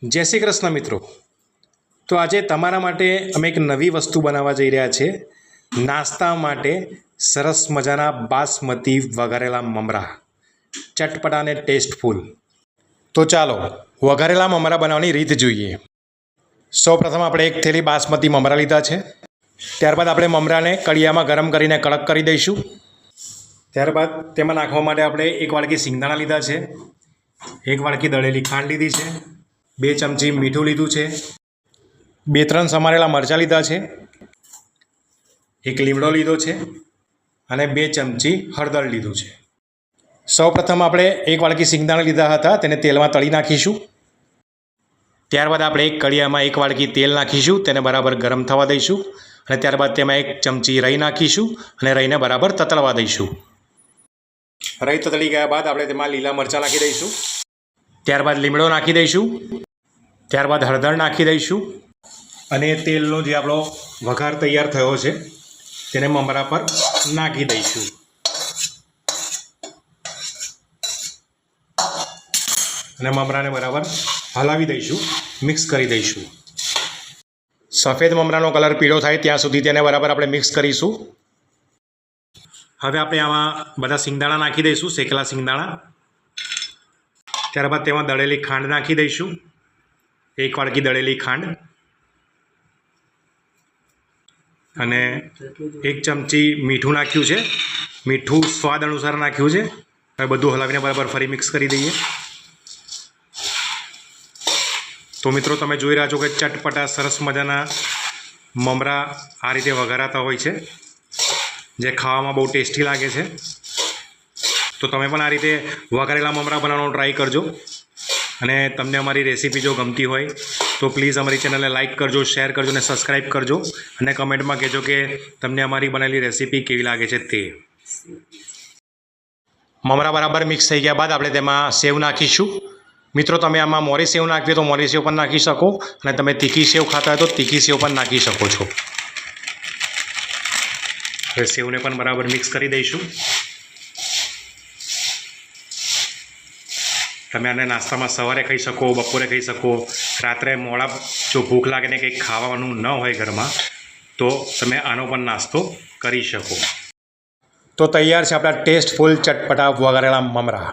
જય શ્રી કૃષ્ણ મિત્રો। તો આજે તમારા માટે અમે એક નવી વસ્તુ બનાવવા જઈ રહ્યા છે। નાસ્તા માટે સરસ મજાના બાસમતી વઘારેલા મમરા, ચટપટા અને ટેસ્ટફુલ। તો ચાલો વઘારેલા મમરા બનાવવાની રીત જોઈએ। સૌપ્રથમ આપણે એક થેલી બાસમતી મમરા લીધા છે। ત્યારબાદ આપણે મમરાને કડિયામાં ગરમ કરીને કડક કરી દઈશું। ત્યારબાદ તેમાં નાખવા માટે આપણે એક વાડકી સિંગદાણા લીધા છે, એક વાડકી દળેલી ખાંડ લીધી છે, 2 ચમચી મીઠું લીધું છે, 2-3 સમારેલા મરચાં લીધા છે, એક લીમડો લીધો છે અને 2 ચમચી હળદર લીધું છે। સૌપ્રથમ આપણે એક વાડકી સિંગદાણા લીધા હતા, તેને તેલમાં તળી નાખીશું। ત્યારબાદ આપણે એક કડિયામાં એક વાડકી તેલ નાખીશું, તેને બરાબર ગરમ થવા દઈશું અને ત્યારબાદ તેમાં 1 ચમચી રાઈ નાખીશું અને રાઈને બરાબર તતળવા દઈશું। રાઈ તતળી ગયા બાદ આપણે તેમાં લીલા મરચાં નાખી દઈશું, ત્યારબાદ લીમડો નાખી દઈશું, ત્યારબાદ હળદર નાખી દઈશું અને તેલનો જે આપણો વઘાર તૈયાર થયો છે તેને મમરા પર નાખી દઈશું અને મમરાને બરાબર હલાવી દઈશું, મિક્સ કરી દઈશું। સફેદ મમરાનો કલર પીળો થાય ત્યાં સુધી તેને બરાબર આપણે મિક્સ કરીશું। હવે આપણે આમાં બધા સિંગદાણા નાખી દઈશું, શેકેલા સિંગદાણા। ત્યારબાદ તેમાં દળેલી ખાંડ નાખી દઈશું, 1 વાડકી દળેલી ખાંડ અને 1 ચમચી મીઠું નાખ્યું છે, મીઠું સ્વાદ અનુસાર નાખ્યું છે। હવે બધું હલાવીને બરાબર ફરી મિક્સ કરી દઈએ। તો મિત્રો તમે જોઈ રહ્યા છો કે ચટપટા સરસ મજાના મમરા આ રીતે વઘારાતા હોય છે, જે ખાવામાં બહુ ટેસ્ટી લાગે છે। તો તમે પણ આ રીતે વઘારેલા મમરા બનાવવાનો ટ્રાય કરજો અને તમને અમારી રેસીપી જો ગમતી હોય તો પ્લીઝ અમારી ચેનલને લાઇક કરજો, શેર કરજો અને સબસ્ક્રાઈબ કરજો અને કમેન્ટમાં કહેજો કે તમને અમારી બનાવેલી રેસીપી કેવી લાગે છે તે। મમરા બરાબર મિક્સ થઈ ગયા બાદ આપણે તેમાં સેવ નાખીશું। મિત્રો તમે આમાં મોરી સેવ નાખવી તો મોરી સેવ પણ નાખી શકો અને તમે તીખી સેવ ખાતા હોય તો તીખી સેવ પણ નાખી શકો છો। હવે સેવને પણ બરાબર મિક્સ કરી દઈશું। તમે આને નાસ્તામાં સવારે ખાઈ શકો, બપોરે ખાઈ શકો, રાત્રે મોડા જો ભૂખ લાગે ને કંઈક ખાવાનું ન હોય ઘરમાં તો તમે આનો પણ નાસ્તો કરી શકો। તો તૈયાર છે આપણા ટેસ્ટફુલ ચટપટા વઘારેલા મમરા।